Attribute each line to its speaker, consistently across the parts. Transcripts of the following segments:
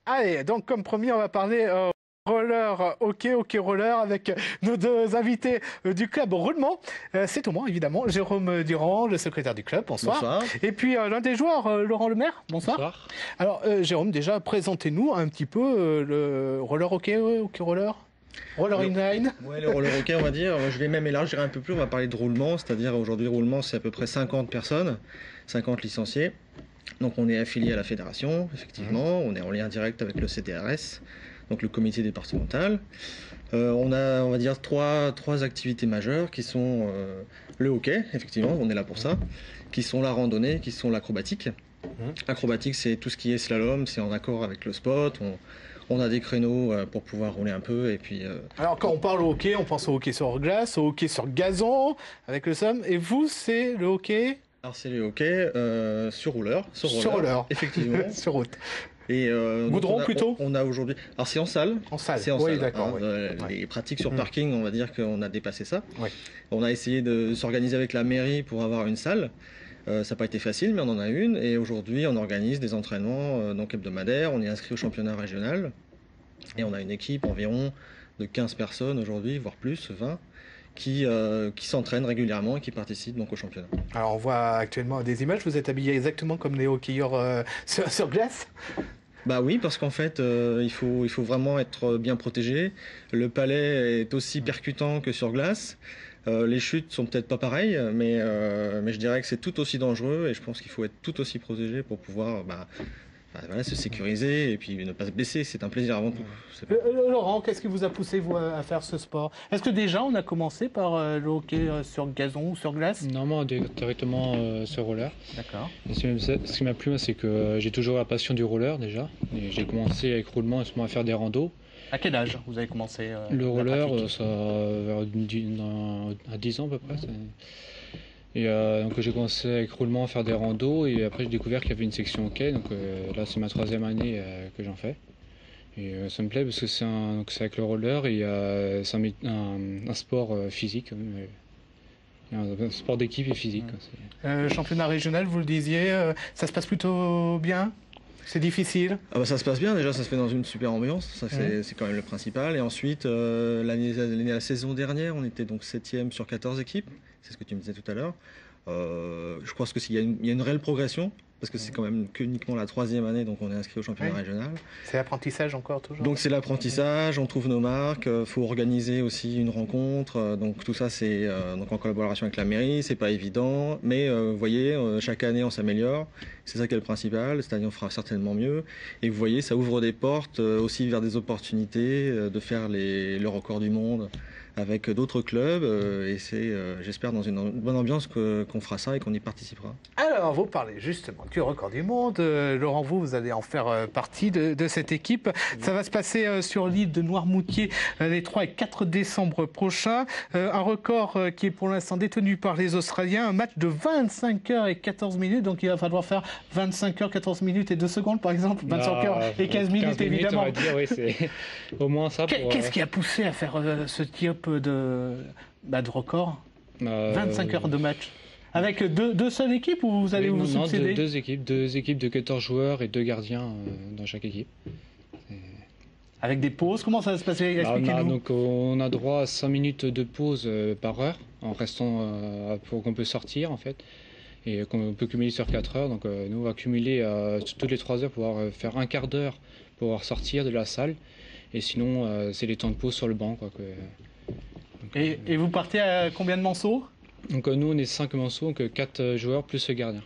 Speaker 1: Allez, donc comme promis, on va parler roller hockey roller avec nos deux invités du club roulement. C'est au moins évidemment Jérôme Durand, le secrétaire du club. Bonsoir.
Speaker 2: Bonsoir.
Speaker 1: Et puis l'un des joueurs, Laurent Lemaire. Bonsoir.
Speaker 2: Bonsoir.
Speaker 1: Alors Jérôme, déjà présentez-nous un petit peu le roller hockey roller. Roller inline.
Speaker 2: Ouais, le roller hockey, on va dire. Je vais même élargir un peu plus. On va parler de roulement, c'est-à-dire aujourd'hui, roulement, c'est à peu près 50 personnes, 50 licenciés. Donc on est affilié à la fédération, effectivement. On est en lien direct avec le CDRS, donc le comité départemental. On a, on va dire, trois activités majeures qui sont le hockey, effectivement, on est là pour ça, qui sont la randonnée, qui sont l'acrobatique. L'acrobatique, c'est tout ce qui est slalom, c'est en accord avec le spot. On a des créneaux pour pouvoir rouler un peu et puis.
Speaker 1: Alors quand on parle au hockey, on pense au hockey sur glace, au hockey sur gazon, avec le somme. Et vous, c'est le hockey?
Speaker 2: Alors c'est le hockey sur roller.
Speaker 1: Sur roller.
Speaker 2: Effectivement.
Speaker 1: Sur route.
Speaker 2: Et
Speaker 1: Goudron plutôt.
Speaker 2: On a aujourd'hui. Alors c'est en salle.
Speaker 1: En salle.
Speaker 2: C'est en
Speaker 1: oui,
Speaker 2: salle.
Speaker 1: d'accord.
Speaker 2: Les pratiques sur parking, on va dire qu'on a dépassé ça.
Speaker 1: Oui.
Speaker 2: On a essayé de s'organiser avec la mairie pour avoir une salle. Ça n'a pas été facile, mais on en a une. Et aujourd'hui, on organise des entraînements donc hebdomadaires. On est inscrit au championnat régional. Et on a une équipe environ de 15 personnes aujourd'hui, voire plus, 20, qui s'entraînent régulièrement et qui participent donc au championnat.
Speaker 1: Alors on voit actuellement des images. Vous êtes habillés exactement comme les hockeyeurs sur glace.
Speaker 2: Bah oui, parce qu'en fait, il faut vraiment être bien protégé. Le palais est aussi percutant que sur glace. Les chutes sont peut-être pas pareilles, mais je dirais que c'est tout aussi dangereux et je pense qu'il faut être tout aussi protégé pour pouvoir voilà, se sécuriser et puis ne pas se blesser. C'est un plaisir avant tout.
Speaker 1: Laurent, qu'est-ce qui vous a poussé vous, à faire ce sport? Est-ce que déjà on a commencé par le hockey sur gazon ou sur glace?
Speaker 3: Non, moi directement sur roller.
Speaker 1: D'accord.
Speaker 3: Et ce qui m'a plu, moi, c'est que j'ai toujours la passion du roller déjà. Et j'ai commencé avec roulement justement à faire des randos.
Speaker 1: À quel âge vous avez commencé
Speaker 3: Le
Speaker 1: la
Speaker 3: roller,
Speaker 1: pratique?
Speaker 3: ça à 10 ans à peu près. Et donc j'ai commencé avec roulement à faire des randos et après j'ai découvert qu'il y avait une section hockey. Donc là c'est ma 3e année que j'en fais. Et ça me plaît parce que c'est avec le roller et c'est un sport physique. Un sport d'équipe et physique.
Speaker 1: Championnat régional, vous le disiez, ça se passe plutôt bien? C'est difficile?
Speaker 2: Ah bah ça se passe bien, déjà ça se fait dans une super ambiance, ça c'est quand même le principal. Et ensuite, la saison dernière, on était donc 7e sur 14 équipes, c'est ce que tu me disais tout à l'heure. Je pense qu'il y a une réelle progression, parce que c'est quand même uniquement la 3e année, donc on est inscrit au championnat régional.
Speaker 1: C'est l'apprentissage encore toujours? Donc
Speaker 2: c'est l'apprentissage, on trouve nos marques, faut organiser aussi une rencontre, donc tout ça c'est donc en collaboration avec la mairie, c'est pas évident, mais vous voyez, chaque année on s'améliore, c'est ça qui est le principal, cette année on fera certainement mieux, et vous voyez ça ouvre des portes aussi vers des opportunités de faire le record du monde avec d'autres clubs et c'est j'espère dans une bonne ambiance qu'on fera ça et qu'on y participera.
Speaker 1: Alors vous parlez justement du record du monde, Laurent, vous allez en faire partie de cette équipe. Ça va se passer sur l'île de Noirmoutier les 3 et 4 décembre prochains. Un record qui est pour l'instant détenu par les Australiens, un match de 25 heures et 14 minutes, donc il va falloir faire 25 heures 14 minutes et 2 secondes par exemple, 25 heures et 15 minutes évidemment.
Speaker 3: On va dire, oui, c'est au moins ça.
Speaker 1: Qu'est-ce qui a poussé à faire ce type de record? 25 heures de match. Avec deux seules équipes ou vous allez vous succéder?
Speaker 3: Deux équipes de 14 joueurs et 2 gardiens dans chaque équipe.
Speaker 1: Avec des pauses, comment ça va se passer? Expliquez-nous.
Speaker 3: Donc on a droit à 5 minutes de pause par heure, en restant pour qu'on peut sortir en fait, et qu'on peut cumuler sur 4 heures. Donc nous on va cumuler toutes les 3 heures pour pouvoir faire un quart d'heure pour pouvoir sortir de la salle, et sinon c'est les temps de pause sur le banc quoi.
Speaker 1: Et vous partez à combien de manceaux?
Speaker 3: Donc nous on est 5 manceaux, donc 4 joueurs plus le gardien.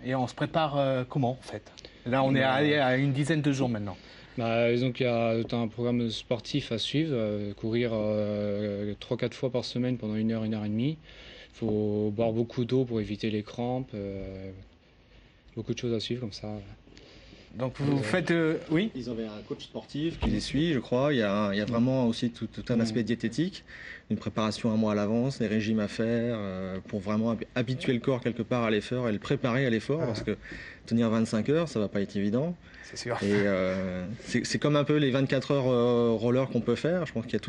Speaker 1: Et on se prépare comment en fait? Là on est à une dizaine de jours maintenant.
Speaker 3: Donc il y a un programme sportif à suivre, courir 3-4 fois par semaine pendant 1 heure, 1 heure et demie. Il faut boire beaucoup d'eau pour éviter les crampes, beaucoup de choses à suivre comme ça.
Speaker 1: Donc vous faites... oui.
Speaker 2: Ils avaient un coach sportif qui les suit, je crois. Il y a vraiment aussi tout un aspect diététique, une préparation un mois à l'avance, des régimes à faire pour vraiment habituer le corps quelque part à l'effort et le préparer à l'effort parce que tenir 25 heures, ça va pas être évident.
Speaker 1: C'est sûr.
Speaker 2: Et c'est comme un peu les 24 heures roller qu'on peut faire. Je pense qu'il y a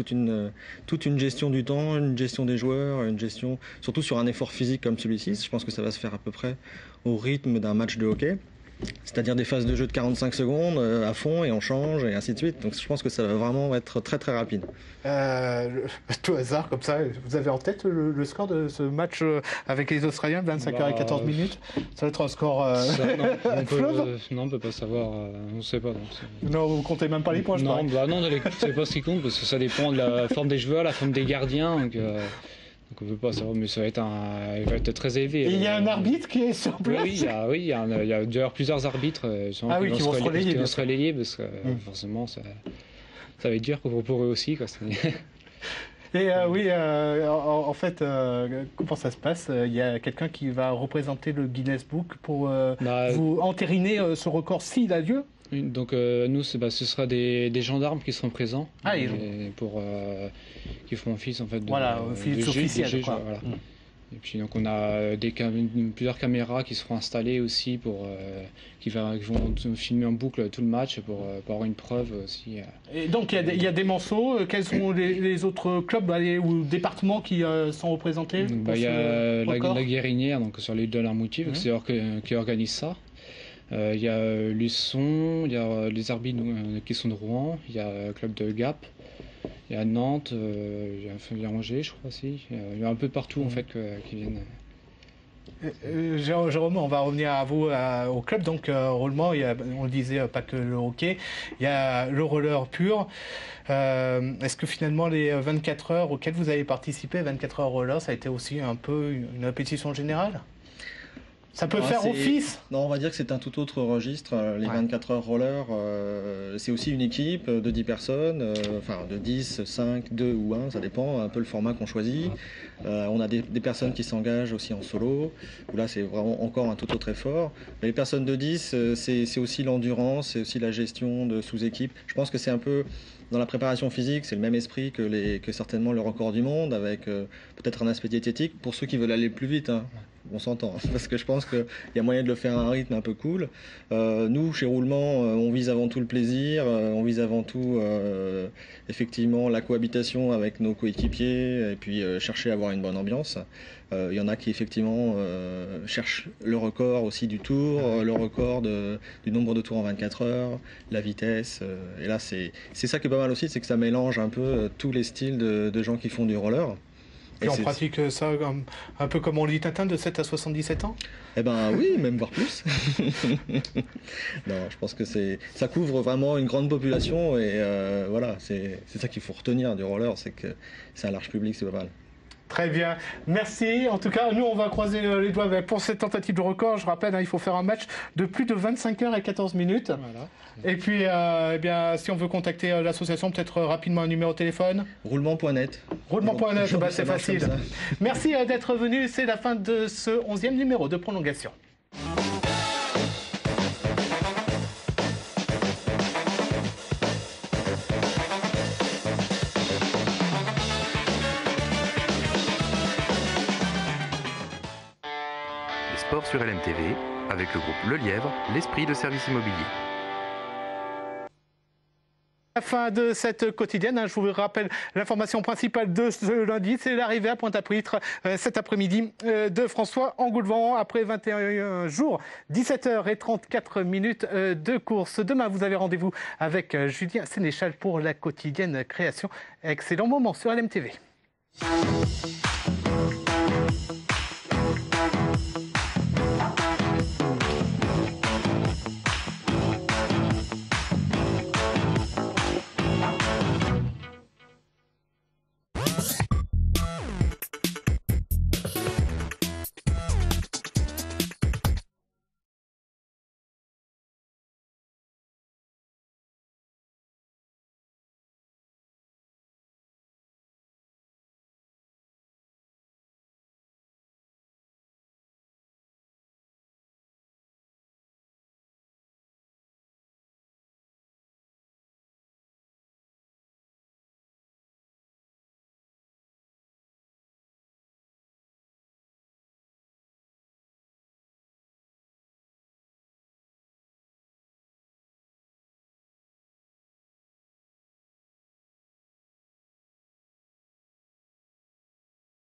Speaker 2: toute une gestion du temps, une gestion des joueurs, une gestion, surtout sur un effort physique comme celui-ci. Je pense que ça va se faire à peu près au rythme d'un match de hockey. C'est-à-dire des phases de jeu de 45 secondes à fond et on change et ainsi de suite. Donc je pense que ça va vraiment être très très rapide.
Speaker 1: Tout hasard comme ça, vous avez en tête le score de ce match avec les Australiens, 25h et 14 minutes. Ça va être un score
Speaker 3: non, on peut pas savoir, on ne sait pas.
Speaker 1: Non, vous comptez même pas les points, je crois.
Speaker 3: Non, c'est pas ce qui compte parce que ça dépend de la forme des joueurs, la forme des gardiens. Donc on ne peut pas savoir, mais ça va être très élevé.
Speaker 1: Et il y a un arbitre qui est sur place.
Speaker 3: Oui, il y a d'ailleurs plusieurs arbitres qui vont se relayer parce que forcément ça va être dur pour eux aussi. Quoi.
Speaker 1: Et en fait, comment ça se passe? Il y a quelqu'un qui va représenter le Guinness Book pour vous entériner ce record s'il a lieu?
Speaker 3: Donc nous, ce sera des gendarmes qui seront présents qui feront office en fait
Speaker 1: office officiel.
Speaker 3: Voilà. Et puis donc on a plusieurs caméras qui seront installées aussi qui vont filmer en boucle tout le match pour avoir une preuve aussi.
Speaker 1: Et donc il y a des morceaux. Quels sont les autres clubs ou départements qui sont représentés?
Speaker 3: Il y a la Guérinière, donc sur l'île de l'Armoutier, c'est eux qui organise ça. Il y a Luçon, il y a les arbitres qui sont de Rouen, il y a le club de Gap, il y a Nantes, il y a Angers, je crois aussi. Il y a un peu partout en fait qui viennent.
Speaker 1: Jérôme, on va revenir à vous au club. Donc, Roulement, on le disait, pas que le hockey, il y a le roller pur. Est-ce que finalement, les 24 heures auxquelles vous avez participé, 24 heures roller, ça a été aussi un peu une répétition générale? Ça peut faire office?
Speaker 2: Non, on va dire que c'est un tout autre registre. Les 24 heures roller, c'est aussi une équipe de 10 personnes, de 10, 5, 2 ou 1, ça dépend un peu le format qu'on choisit. On a des personnes qui s'engagent aussi en solo, où là c'est vraiment encore un tout autre effort. Mais les personnes de 10, c'est aussi l'endurance, c'est aussi la gestion de sous-équipes. Je pense que c'est un peu... Dans la préparation physique, c'est le même esprit que certainement le record du monde, avec peut-être un aspect diététique pour ceux qui veulent aller plus vite. On s'entend, parce que je pense qu'il y a moyen de le faire à un rythme un peu cool. Nous, chez Roulement, on vise avant tout le plaisir, on vise avant tout effectivement la cohabitation avec nos coéquipiers et puis chercher à avoir une bonne ambiance. Il y en a qui effectivement cherchent le record aussi du tour, le record du nombre de tours en 24 heures, la vitesse. Et là, c'est ça qui est pas mal aussi, c'est que ça mélange un peu tous les styles de gens qui font du roller.
Speaker 1: Et on pratique ça un peu comme on le dit Tintin, de 7 à 77 ans?
Speaker 2: Eh ben oui, même voire plus. Non, je pense que ça couvre vraiment une grande population et voilà, c'est ça qu'il faut retenir du roller, c'est que c'est un large public, c'est pas mal.
Speaker 1: Très bien, merci. En tout cas, nous, on va croiser les doigts pour cette tentative de record. Je rappelle, il faut faire un match de plus de 25 heures et 14 minutes. Voilà. Et puis, si on veut contacter l'association, peut-être rapidement un numéro de téléphone.
Speaker 2: Roulement.net.
Speaker 1: Roulement.net, c'est facile. Merci d'être venu. C'est la fin de ce 11e numéro de prolongation.
Speaker 4: Sport sur LMTV, avec le groupe Le Lièvre, l'esprit de service immobilier.
Speaker 1: À la fin de cette quotidienne, je vous rappelle l'information principale de ce lundi, c'est l'arrivée à Pointe-à-Pitre cet après-midi de François Engoulevent après 21 jours, 17h34 de course. Demain, vous avez rendez-vous avec Julien Sénéchal pour la quotidienne création. Excellent moment sur LMTV.